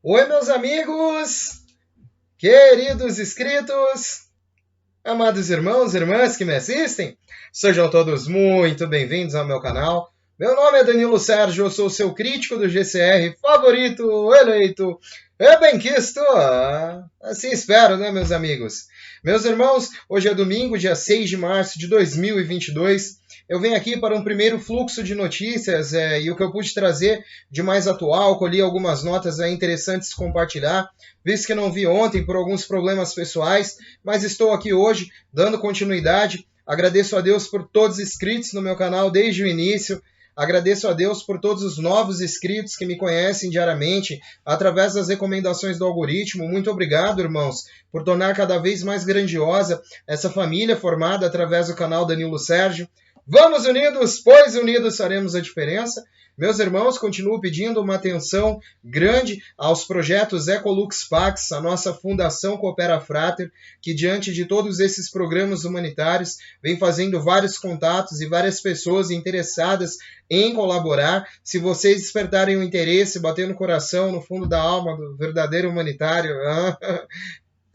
Oi, meus amigos, queridos inscritos, amados irmãos e irmãs que me assistem, sejam todos muito bem-vindos ao meu canal. Meu nome é Danilo Sérgio, eu sou o seu crítico do GCR favorito, eleito e benquisto. Assim espero, né, meus amigos? Meus irmãos, hoje é domingo, dia 6 de março de 2022. Eu venho aqui para um primeiro fluxo de notícias e o que eu pude trazer de mais atual, colhi algumas notas interessantes compartilhar, visto que não vi ontem por alguns problemas pessoais, mas estou aqui hoje dando continuidade. Agradeço a Deus por todos os inscritos no meu canal desde o início. Agradeço a Deus por todos os novos inscritos que me conhecem diariamente através das recomendações do algoritmo. Muito obrigado, irmãos, por tornar cada vez mais grandiosa essa família formada através do canal Danilo Sérgio. Vamos unidos, pois unidos faremos a diferença. Meus irmãos, continuo pedindo uma atenção grande aos projetos Ecolux Pax, a nossa Fundação Coopera Frater, que diante de todos esses programas humanitários vem fazendo vários contatos e várias pessoas interessadas em colaborar. Se vocês despertarem o interesse, bater no coração, no fundo da alma do verdadeiro humanitário,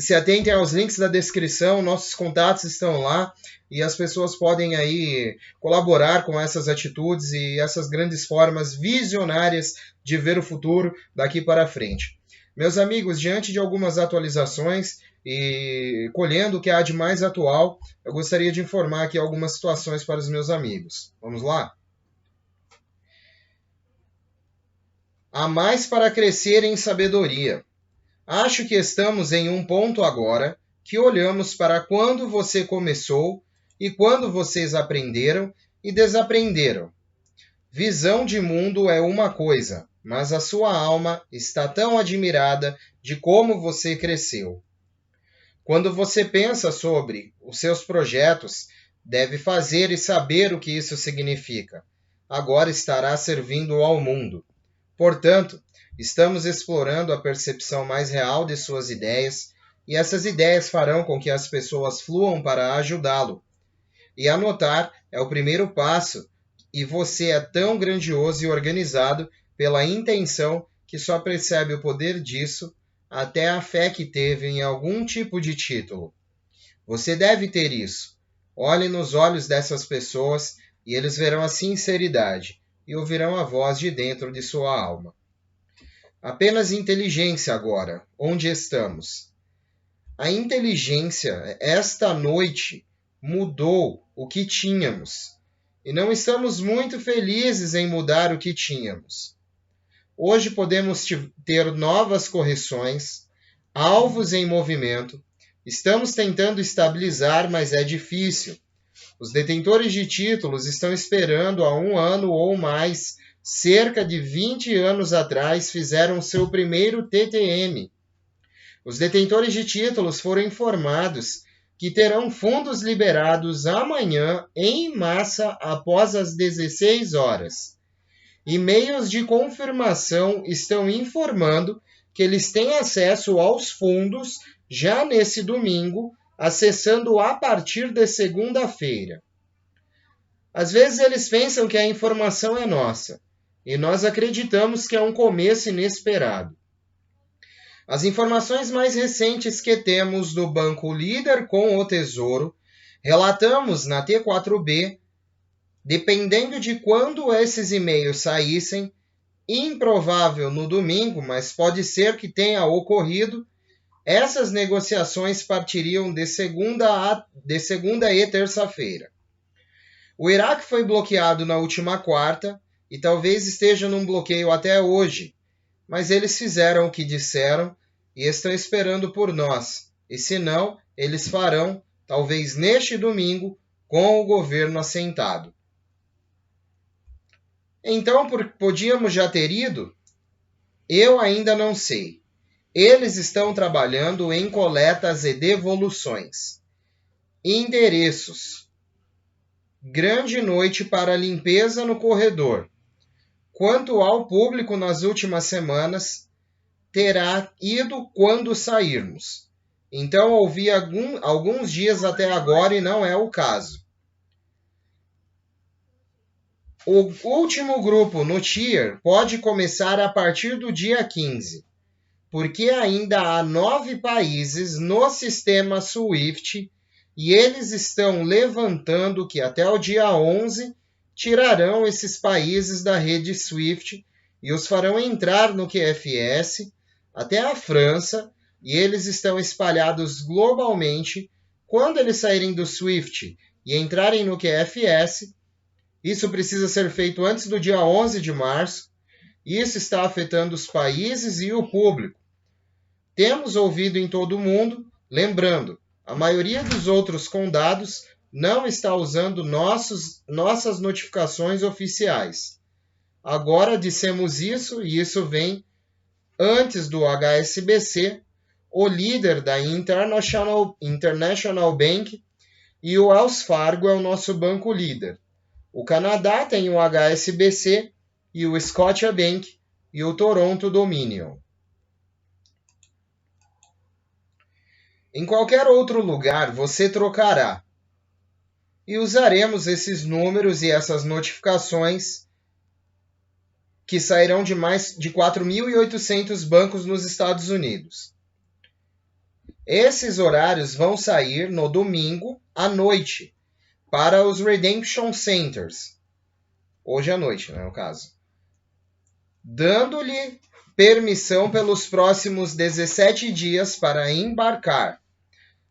se atentem aos links da descrição, nossos contatos estão lá e as pessoas podem aí colaborar com essas atitudes e essas grandes formas visionárias de ver o futuro daqui para frente. Meus amigos, diante de algumas atualizações e colhendo o que há de mais atual, eu gostaria de informar aqui algumas situações para os meus amigos. Vamos lá? Há mais para crescer em sabedoria. Acho que estamos em um ponto agora que olhamos para quando você começou e quando vocês aprenderam e desaprenderam. Visão de mundo é uma coisa, mas a sua alma está tão admirada de como você cresceu. Quando você pensa sobre os seus projetos, deve fazer e saber o que isso significa. Agora estará servindo ao mundo. Portanto, estamos explorando a percepção mais real de suas ideias, e essas ideias farão com que as pessoas fluam para ajudá-lo. E anotar é o primeiro passo, e você é tão grandioso e organizado pela intenção que só percebe o poder disso até a fé que teve em algum tipo de título. Você deve ter isso. Olhe nos olhos dessas pessoas e eles verão a sinceridade e ouvirão a voz de dentro de sua alma. Apenas inteligência agora. Onde estamos? A inteligência, esta noite, mudou o que tínhamos. E não estamos muito felizes em mudar o que tínhamos. Hoje podemos ter novas correções, alvos em movimento. Estamos tentando estabilizar, mas é difícil. Os detentores de títulos estão esperando há 1 ano ou mais. Cerca de 20 anos atrás fizeram seu primeiro TTM. Os detentores de títulos foram informados que terão fundos liberados amanhã em massa após as 16 horas. E-mails de confirmação estão informando que eles têm acesso aos fundos já nesse domingo, acessando a partir de segunda-feira. Às vezes eles pensam que a informação é nossa, e nós acreditamos que é um começo inesperado. As informações mais recentes que temos do Banco Líder com o Tesouro, relatamos na T4B, dependendo de quando esses e-mails saíssem, improvável no domingo, mas pode ser que tenha ocorrido, essas negociações partiriam de segunda e terça-feira. O Iraque foi bloqueado na última quarta e talvez esteja num bloqueio até hoje, mas eles fizeram o que disseram e estão esperando por nós. E se não, eles farão, talvez neste domingo, com o governo assentado. Então, podíamos já ter ido? Eu ainda não sei. Eles estão trabalhando em coletas e devoluções. Endereços. Grande noite para limpeza no corredor. Quanto ao público nas últimas semanas, terá ido quando sairmos. Então ouvi alguns dias até agora e não é o caso. O último grupo no Tier pode começar a partir do dia 15. porque ainda há 9 países no sistema SWIFT e eles estão levantando que até o dia 11 tirarão esses países da rede SWIFT e os farão entrar no QFS, até a França, e eles estão espalhados globalmente. Quando eles saírem do SWIFT e entrarem no QFS, isso precisa ser feito antes do dia 11 de março. Isso está afetando os países e o público. Temos ouvido em todo o mundo, lembrando, a maioria dos outros condados não está usando nossas notificações oficiais. Agora dissemos isso, e isso vem antes do HSBC, o líder da International Bank, e o Wells Fargo é o nosso banco líder. O Canadá tem o HSBC e o Scotiabank e o Toronto Dominion. Em qualquer outro lugar, você trocará. E usaremos esses números e essas notificações que sairão de mais de 4.800 bancos nos Estados Unidos. Esses horários vão sair no domingo à noite para os Redemption Centers. Hoje à noite, no caso. Dando-lhe permissão pelos próximos 17 dias para embarcar.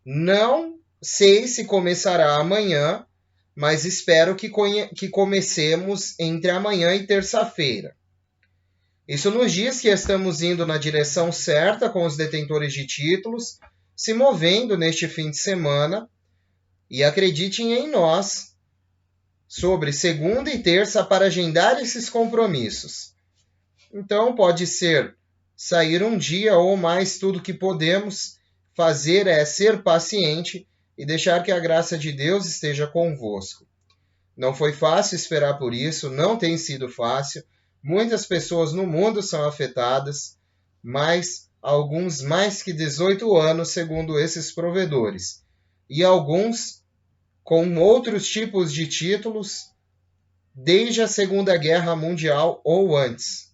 Não sei se começará amanhã, mas espero que comecemos entre amanhã e terça-feira. Isso nos diz que estamos indo na direção certa com os detentores de títulos, se movendo neste fim de semana, e acreditem em nós sobre segunda e terça para agendar esses compromissos. Então pode ser sair um dia ou mais, tudo que podemos fazer é ser paciente e deixar que a graça de Deus esteja convosco. Não foi fácil esperar por isso, não tem sido fácil. Muitas pessoas no mundo são afetadas, mas alguns mais que 18 anos, segundo esses provedores. E alguns com outros tipos de títulos desde a Segunda Guerra Mundial ou antes.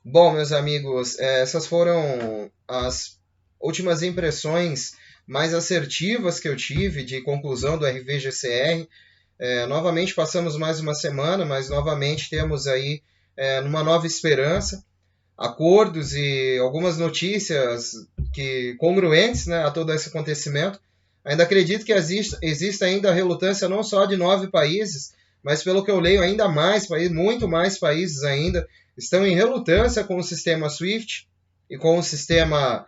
Bom, meus amigos, essas foram as últimas impressões mais assertivas que eu tive de conclusão do RVGCR. Novamente passamos mais uma semana, mas novamente temos aí uma nova esperança, acordos e algumas notícias congruentes, né, a todo esse acontecimento. Ainda acredito que exista ainda a relutância não só de 9 países, mas pelo que eu leio ainda mais países, muito mais países ainda, estão em relutância com o sistema SWIFT e com o sistema,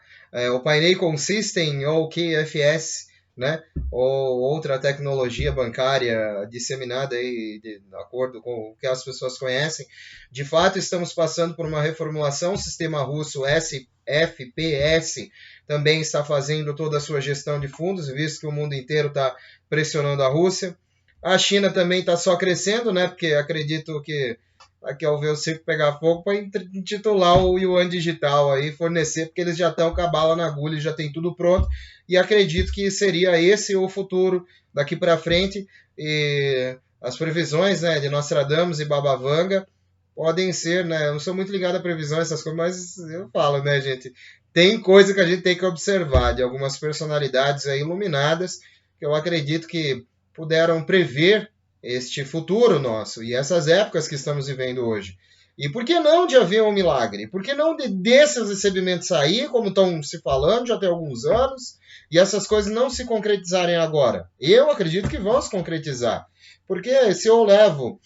o Paineico System ou QFS, né? Ou outra tecnologia bancária disseminada aí, de acordo com o que as pessoas conhecem. De fato, estamos passando por uma reformulação. O sistema russo SFPS também está fazendo toda a sua gestão de fundos, visto que o mundo inteiro está pressionando a Rússia. A China também está só crescendo, né? Porque acredito que aqui ao ver o circo pegar fogo para intitular o Yuan Digital aí, fornecer, porque eles já estão com a bala na agulha, já tem tudo pronto, e acredito que seria esse o futuro daqui para frente. E as previsões, né, de Nostradamus e Baba Vanga podem ser, né, eu não sou muito ligado a previsões, essas coisas, mas eu falo, né, gente, tem coisa que a gente tem que observar, de algumas personalidades aí iluminadas, que eu acredito que puderam prever este futuro nosso e essas épocas que estamos vivendo hoje. E por que não de haver um milagre? Por que não desses recebimentos sair, como estão se falando já tem alguns anos, e essas coisas não se concretizarem agora? Eu acredito que vão se concretizar. Porque se eu levo...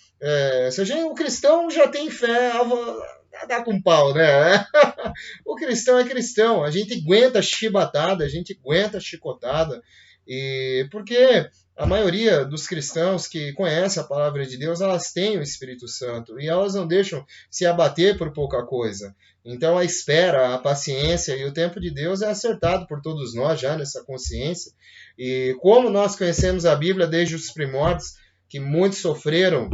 o cristão já tem fé a dar com pau, né? O cristão é cristão. A gente aguenta chibatada, a gente aguenta chicotada. E porque a maioria dos cristãos que conhecem a palavra de Deus, elas têm o Espírito Santo e elas não deixam se abater por pouca coisa. Então a espera, a paciência e o tempo de Deus é acertado por todos nós já nessa consciência. E como nós conhecemos a Bíblia desde os primórdios, que muitos sofreram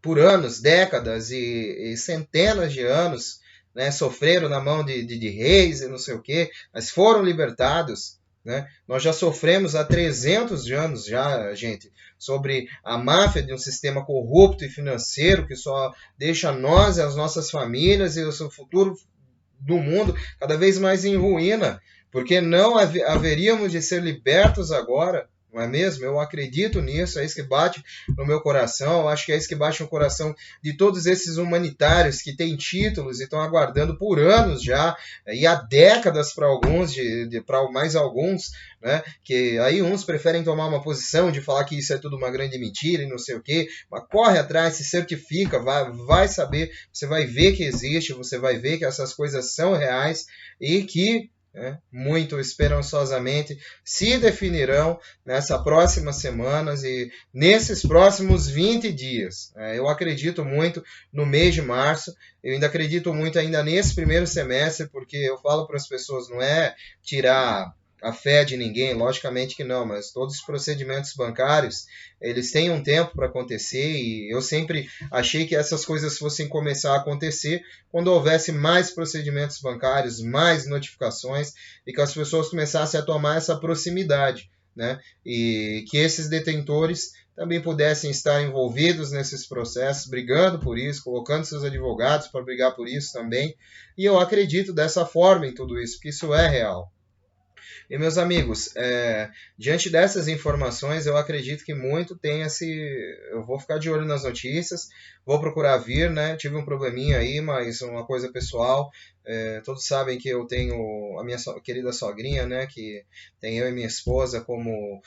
por anos, décadas e centenas de anos, né, sofreram na mão de reis e não sei o quê, mas foram libertados, né? Nós já sofremos há 300 anos já, gente, sobre a máfia de um sistema corrupto e financeiro que só deixa nós e as nossas famílias e o seu futuro do mundo cada vez mais em ruína, porque não haveríamos de ser libertos agora, não é mesmo? Eu acredito nisso, é isso que bate no meu coração, eu acho que é isso que bate no coração de todos esses humanitários que têm títulos e estão aguardando por anos já, e há décadas para alguns, para mais alguns, né? Que aí uns preferem tomar uma posição de falar que isso é tudo uma grande mentira e não sei o quê, mas corre atrás, se certifica, vai saber, você vai ver que existe, você vai ver que essas coisas são reais e que muito esperançosamente se definirão nessas próximas semanas e nesses próximos 20 dias. Eu acredito muito no mês de março, eu ainda acredito muito ainda nesse primeiro semestre, porque eu falo para as pessoas, não é tirar a fé de ninguém, logicamente que não, mas todos os procedimentos bancários, eles têm um tempo para acontecer e eu sempre achei que essas coisas fossem começar a acontecer quando houvesse mais procedimentos bancários, mais notificações e que as pessoas começassem a tomar essa proximidade, né? E que esses detentores também pudessem estar envolvidos nesses processos, brigando por isso, colocando seus advogados para brigar por isso também. E eu acredito dessa forma em tudo isso, porque isso é real. E, meus amigos, diante dessas informações, eu acredito que muito tenha-se. Eu vou ficar de olho nas notícias, vou procurar vir, né? Tive um probleminha aí, mas uma coisa pessoal. Todos sabem que eu tenho a minha querida sogrinha, né? Que tem eu e minha esposa como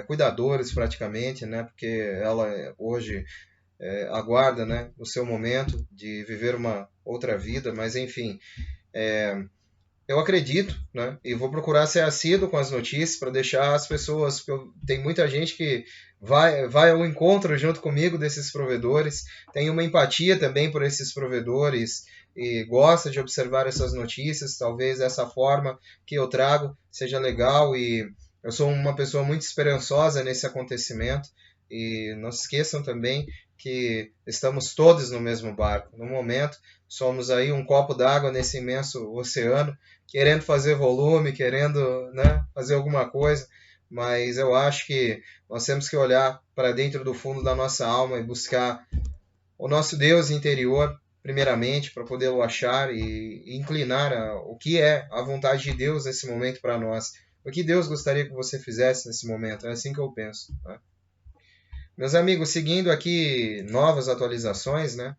cuidadores praticamente, né? Porque ela hoje aguarda, né? O seu momento de viver uma outra vida, mas enfim. Eu acredito, né? E vou procurar ser assíduo com as notícias para deixar as pessoas, porque tem muita gente que vai ao encontro junto comigo desses provedores, tem uma empatia também por esses provedores e gosta de observar essas notícias. Talvez essa forma que eu trago seja legal e eu sou uma pessoa muito esperançosa nesse acontecimento. E não se esqueçam também que estamos todos no mesmo barco. No momento, somos aí um copo d'água nesse imenso oceano, querendo fazer volume, querendo, né, fazer alguma coisa, mas eu acho que nós temos que olhar para dentro do fundo da nossa alma e buscar o nosso Deus interior, primeiramente, para poder o achar e inclinar o que é a vontade de Deus nesse momento para nós. O que Deus gostaria que você fizesse nesse momento, é assim que eu penso. Né? Meus amigos, seguindo aqui novas atualizações, né?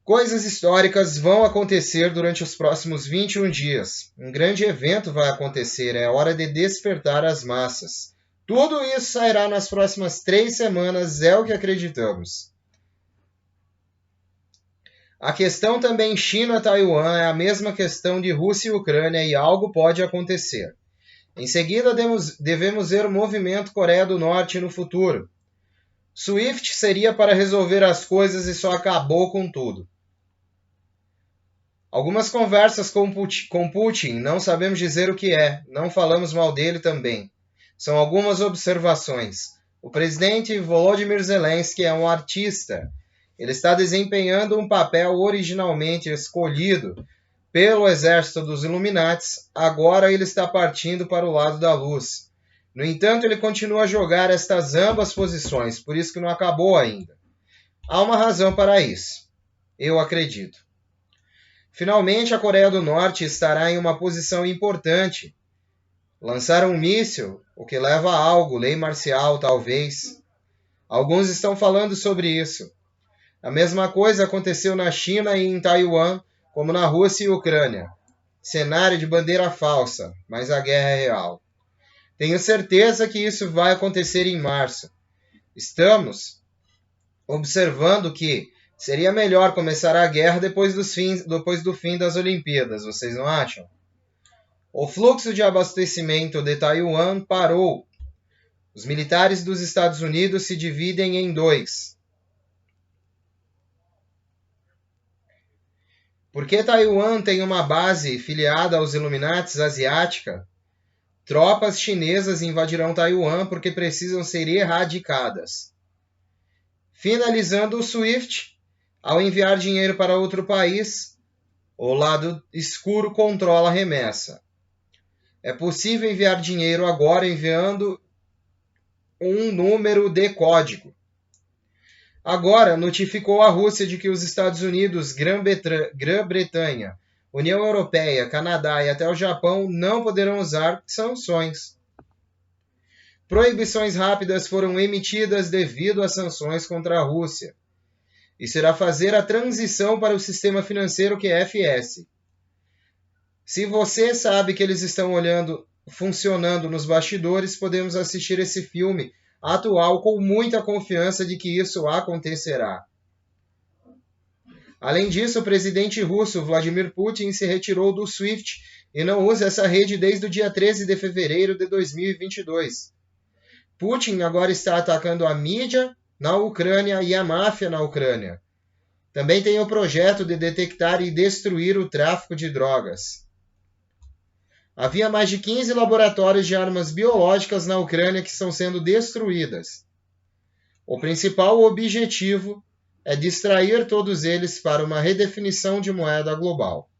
Coisas históricas vão acontecer durante os próximos 21 dias. Um grande evento vai acontecer, é hora de despertar as massas. Tudo isso sairá nas próximas 3 semanas, é o que acreditamos. A questão também China-Taiwan é a mesma questão de Rússia e Ucrânia e algo pode acontecer. Em seguida, devemos ver o movimento Coreia do Norte no futuro. SWIFT seria para resolver as coisas e só acabou com tudo. Algumas conversas com Putin, não sabemos dizer o que é, não falamos mal dele também. São algumas observações. O presidente Volodymyr Zelensky é um artista. Ele está desempenhando um papel originalmente escolhido pelo exército dos Illuminates, agora ele está partindo para o lado da luz. No entanto, ele continua a jogar estas ambas posições, por isso que não acabou ainda. Há uma razão para isso. Eu acredito. Finalmente, a Coreia do Norte estará em uma posição importante. Lançaram um míssil, o que leva a algo, lei marcial, talvez. Alguns estão falando sobre isso. A mesma coisa aconteceu na China e em Taiwan, como na Rússia e Ucrânia. Cenário de bandeira falsa, mas a guerra é real. Tenho certeza que isso vai acontecer em março. Estamos observando que seria melhor começar a guerra depois do fim das Olimpíadas, vocês não acham? O fluxo de abastecimento de Taiwan parou. Os militares dos Estados Unidos se dividem em dois. Porque Taiwan tem uma base filiada aos Illuminates asiática, tropas chinesas invadirão Taiwan porque precisam ser erradicadas. Finalizando o SWIFT, ao enviar dinheiro para outro país, o lado escuro controla a remessa. É possível enviar dinheiro agora enviando um número de código. Agora, notificou a Rússia de que os Estados Unidos, Grã-Bretanha, União Europeia, Canadá e até o Japão não poderão usar sanções. Proibições rápidas foram emitidas devido às sanções contra a Rússia. Isso irá fazer a transição para o sistema financeiro QFS. Se você sabe que eles estão funcionando nos bastidores, podemos assistir esse filme atual com muita confiança de que isso acontecerá. Além disso, o presidente russo Vladimir Putin se retirou do SWIFT e não usa essa rede desde o dia 13 de fevereiro de 2022. Putin agora está atacando a mídia na Ucrânia e a máfia na Ucrânia. Também tem o projeto de detectar e destruir o tráfico de drogas. Havia mais de 15 laboratórios de armas biológicas na Ucrânia que estão sendo destruídas. O principal objetivo é distrair todos eles para uma redefinição de moeda global.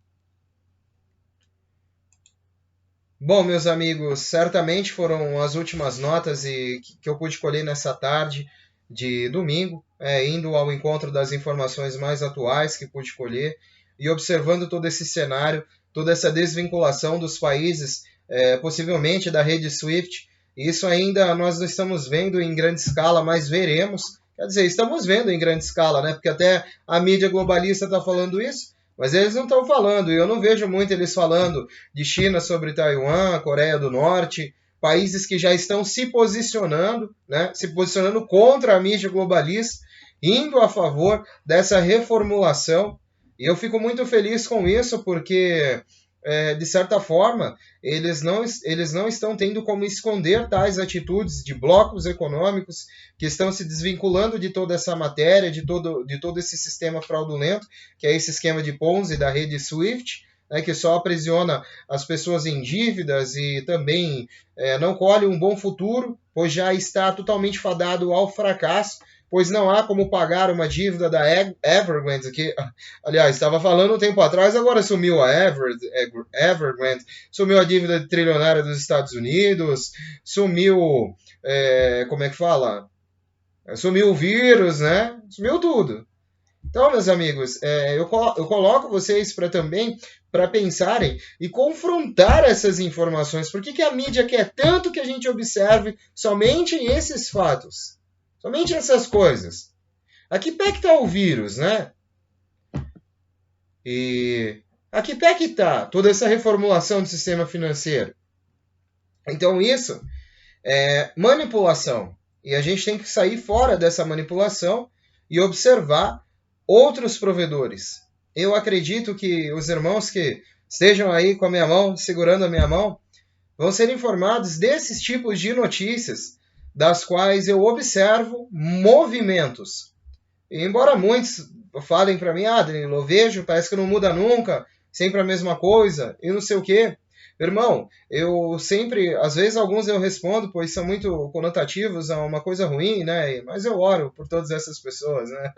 Bom, meus amigos, certamente foram as últimas notas que eu pude colher nessa tarde de domingo, indo ao encontro das informações mais atuais que pude colher e observando todo esse cenário, toda essa desvinculação dos países, possivelmente da rede SWIFT. Isso ainda nós não estamos vendo em grande escala, mas veremos. Quer dizer, estamos vendo em grande escala, né? Porque até a mídia globalista está falando isso, mas eles não estão falando. E eu não vejo muito eles falando de China sobre Taiwan, Coreia do Norte, países que já estão se posicionando, né? Se posicionando contra a mídia globalista, indo a favor dessa reformulação. E eu fico muito feliz com isso, porque, de certa forma, eles não estão tendo como esconder tais atitudes de blocos econômicos que estão se desvinculando de toda essa matéria, de todo esse sistema fraudulento, que é esse esquema de Ponzi da rede SWIFT, né, que só aprisiona as pessoas em dívidas e também não colhe um bom futuro, pois já está totalmente fadado ao fracasso, pois não há como pagar uma dívida da Evergrande, que, aliás, estava falando um tempo atrás, agora sumiu a Evergrande, sumiu a dívida trilionária dos Estados Unidos, sumiu, como é que fala? Sumiu o vírus, né? Sumiu tudo. Então, meus amigos, eu coloco vocês para pensarem e confrontar essas informações. Por que a mídia quer tanto que a gente observe somente esses fatos? Somente essas coisas. A que pé que está o vírus, né? E a que pé que está toda essa reformulação do sistema financeiro? Então isso é manipulação. E a gente tem que sair fora dessa manipulação e observar outros provedores. Eu acredito que os irmãos que estejam aí com a minha mão, segurando a minha mão, vão ser informados desses tipos de notícias, das quais eu observo movimentos. E embora muitos falem para mim, Danilo, eu vejo, parece que não muda nunca, sempre a mesma coisa, e não sei o quê. Irmão, eu sempre, às vezes alguns eu respondo, pois são muito conotativos a uma coisa ruim, né? Mas eu oro por todas essas pessoas, né?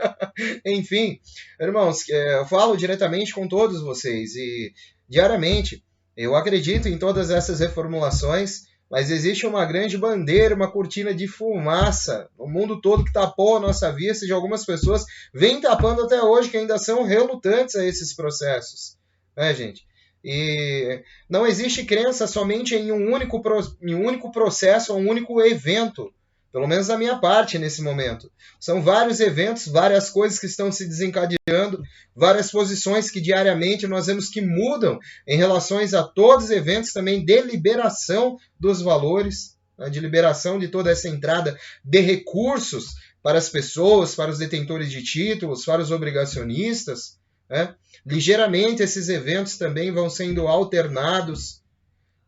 Enfim, irmãos, eu falo diretamente com todos vocês e diariamente eu acredito em todas essas reformulações, mas existe uma grande bandeira, uma cortina de fumaça no mundo todo que tapou a nossa vista, e de algumas pessoas vem tapando até hoje, que ainda são relutantes a esses processos, né, gente? E não existe crença somente em um único processo, um único evento, pelo menos da minha parte nesse momento. São vários eventos, várias coisas que estão se desencadeando, várias posições que diariamente nós vemos que mudam em relação a todos os eventos também de liberação dos valores, né, de liberação de toda essa entrada de recursos para as pessoas, para os detentores de títulos, para os obrigacionistas, né? Ligeiramente esses eventos também vão sendo alternados,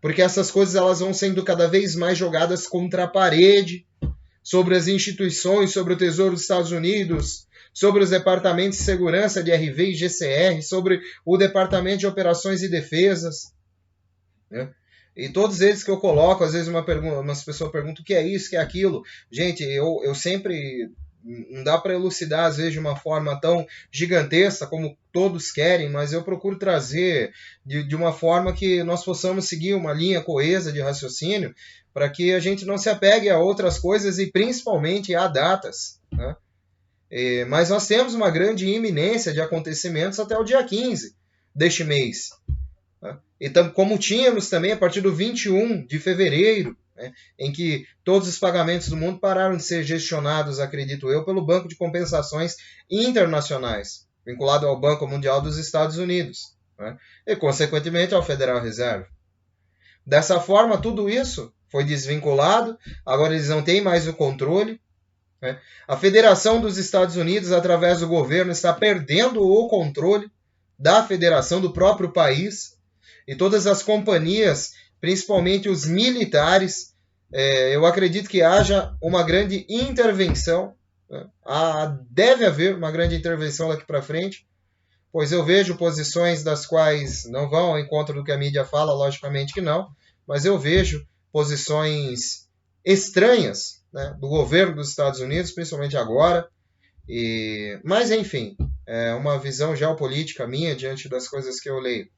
porque essas coisas elas vão sendo cada vez mais jogadas contra a parede, sobre as instituições, sobre o Tesouro dos Estados Unidos, sobre os departamentos de segurança de RV e GCR, sobre o Departamento de Operações e Defesas, né? E todos eles que eu coloco, às vezes umas pessoas perguntam o que é isso, o que é aquilo. Gente, eu sempre Não dá para elucidar, às vezes, de uma forma tão gigantesca como todos querem, mas eu procuro trazer de uma forma que nós possamos seguir uma linha coesa de raciocínio para que a gente não se apegue a outras coisas e principalmente a datas, né? Mas nós temos uma grande iminência de acontecimentos até o dia 15 deste mês, né? E como tínhamos também a partir do 21 de fevereiro, né, em que todos os pagamentos do mundo pararam de ser gestionados, acredito eu, pelo Banco de Compensações Internacionais, vinculado ao Banco Mundial dos Estados Unidos, né, e, consequentemente, ao Federal Reserve. Dessa forma, tudo isso foi desvinculado, agora eles não têm mais o controle, né? A Federação dos Estados Unidos, através do governo, está perdendo o controle da federação do próprio país, e todas as companhias, principalmente os militares, eu acredito que haja uma grande intervenção, né? Deve haver uma grande intervenção daqui para frente, pois eu vejo posições das quais não vão ao encontro do que a mídia fala, logicamente que não, mas eu vejo posições estranhas, né, do governo dos Estados Unidos, principalmente agora. Mas, enfim, é uma visão geopolítica minha diante das coisas que eu leio.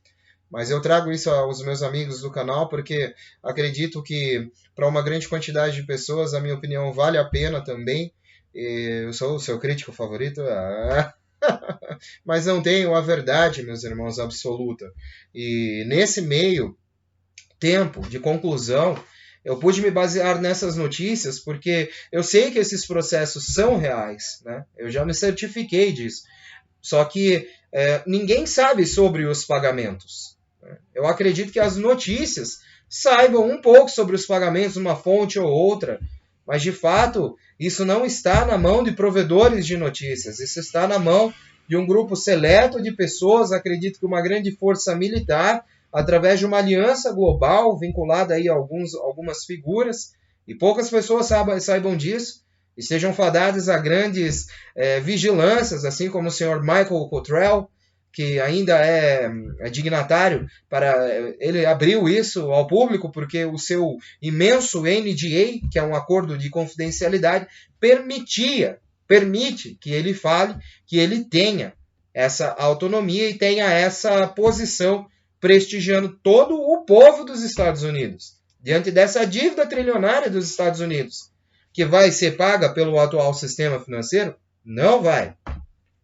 Mas eu trago isso aos meus amigos do canal porque acredito que para uma grande quantidade de pessoas a minha opinião vale a pena também. Eu sou o seu crítico favorito, mas não tenho a verdade, meus irmãos, absoluta. E nesse meio tempo de conclusão, eu pude me basear nessas notícias porque eu sei que esses processos são reais, né? Eu já me certifiquei disso. Só que ninguém sabe sobre os pagamentos. Eu acredito que as notícias saibam um pouco sobre os pagamentos, uma fonte ou outra, mas de fato isso não está na mão de provedores de notícias, isso está na mão de um grupo seleto de pessoas, acredito que uma grande força militar, através de uma aliança global vinculada aí a algumas figuras, e poucas pessoas saibam disso, e sejam fadadas a grandes vigilâncias, assim como o senhor Michael Cottrell, que ainda é dignatário, ele abriu isso ao público porque o seu imenso NDA, que é um acordo de confidencialidade, permite que ele fale, que ele tenha essa autonomia e tenha essa posição prestigiando todo o povo dos Estados Unidos, diante dessa dívida trilionária dos Estados Unidos, que vai ser paga pelo atual sistema financeiro? Não vai.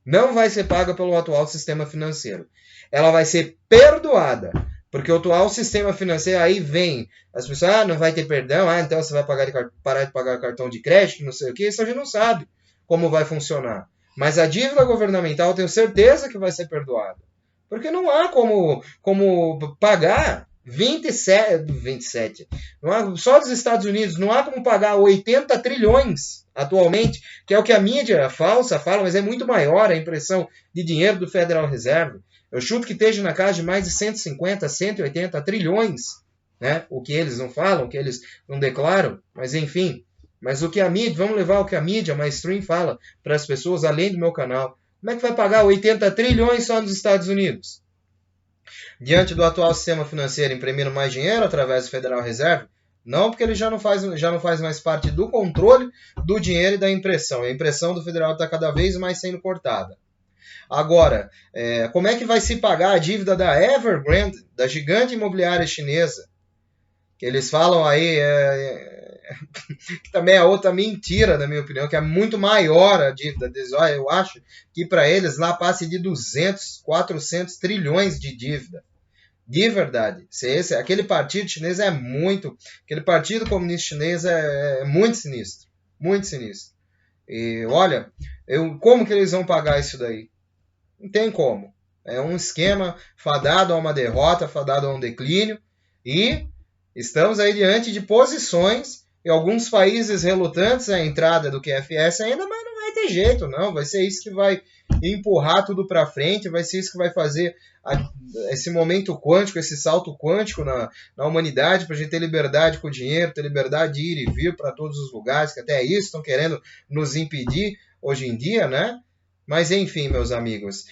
Não vai ser paga pelo atual sistema financeiro. Ela vai ser perdoada, porque o atual sistema financeiro, aí vem as pessoas, não vai ter perdão, então você vai parar de pagar cartão de crédito, não sei o que, isso a gente não sabe como vai funcionar. Mas a dívida governamental, eu tenho certeza que vai ser perdoada. Porque não há como pagar 27, não há, só dos Estados Unidos, não há como pagar 80 trilhões atualmente, que é o que a mídia falsa fala, mas é muito maior a impressão de dinheiro do Federal Reserve. Eu chuto que esteja na casa de mais de 150, 180 trilhões, né? O que eles não falam, o que eles não declaram, mas enfim. Mas o que a mídia, vamos levar o que a mídia mainstream fala para as pessoas, além do meu canal. Como é que vai pagar 80 trilhões só nos Estados Unidos? Diante do atual sistema financeiro imprimindo mais dinheiro através do Federal Reserve? Não, porque ele já não faz mais parte do controle do dinheiro e da impressão. A impressão do federal está cada vez mais sendo cortada. Agora, como é que vai se pagar a dívida da Evergrande, da gigante imobiliária chinesa? Que eles falam aí, que também é outra mentira, na minha opinião, que é muito maior a dívida deles. Olha, eu acho que para eles lá passe de 200, 400 trilhões de dívida. De verdade. Aquele partido chinês aquele partido comunista chinês é muito sinistro. Muito sinistro. E olha, como que eles vão pagar isso daí? Não tem como. É um esquema fadado a uma derrota, fadado a um declínio. E estamos aí diante de posições e alguns países relutantes à entrada do QFS ainda, mas não vai ter jeito, não. Vai ser isso que vai empurrar tudo para frente, vai ser isso que vai fazer esse momento quântico, esse salto quântico na humanidade, para a gente ter liberdade com o dinheiro, ter liberdade de ir e vir para todos os lugares, que até isso estão querendo nos impedir hoje em dia, né? Mas enfim, meus amigos,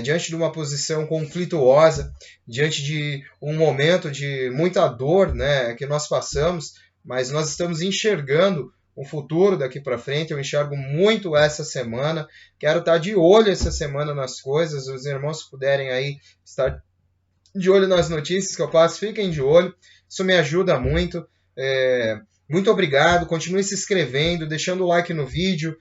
diante de uma posição conflituosa, diante de um momento de muita dor, né, que nós passamos, mas nós estamos enxergando um futuro daqui para frente. Eu enxergo muito essa semana. Quero estar de olho essa semana nas coisas. Os irmãos puderem aí estar de olho nas notícias que eu passo, fiquem de olho. Isso me ajuda muito. Muito obrigado. Continue se inscrevendo, deixando o like no vídeo.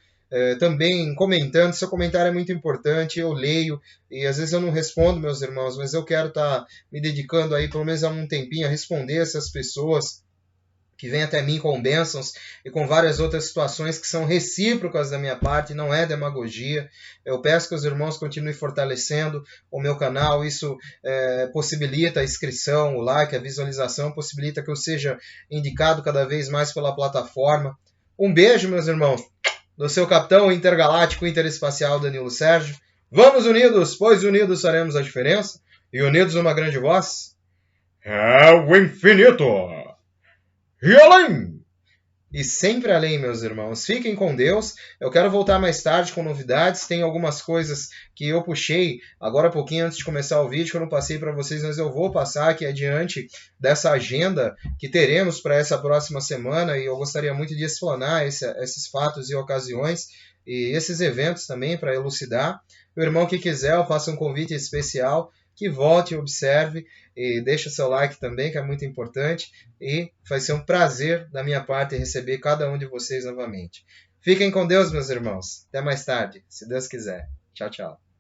Também comentando, seu comentário é muito importante, eu leio, e às vezes eu não respondo, meus irmãos, mas eu quero estar me dedicando aí pelo menos há um tempinho a responder essas pessoas que vêm até mim com bênçãos e com várias outras situações que são recíprocas da minha parte, não é demagogia. Eu peço que os irmãos continuem fortalecendo o meu canal, isso possibilita a inscrição, o like, a visualização, possibilita que eu seja indicado cada vez mais pela plataforma. Um beijo, meus irmãos, do seu capitão intergaláctico interespacial Danilo Sérgio. Vamos unidos, pois unidos faremos a diferença, e unidos numa grande voz, é o infinito! E além! E sempre além, meus irmãos. Fiquem com Deus. Eu quero voltar mais tarde com novidades. Tem algumas coisas que eu puxei agora há pouquinho antes de começar o vídeo que eu não passei para vocês, mas eu vou passar aqui adiante dessa agenda que teremos para essa próxima semana, e eu gostaria muito de explanar esses fatos e ocasiões e esses eventos também para elucidar. O irmão que quiser, eu faço um convite especial, que volte, observe e deixe o seu like também, que é muito importante, e vai ser um prazer da minha parte receber cada um de vocês novamente. Fiquem com Deus, meus irmãos. Até mais tarde, se Deus quiser. Tchau, tchau.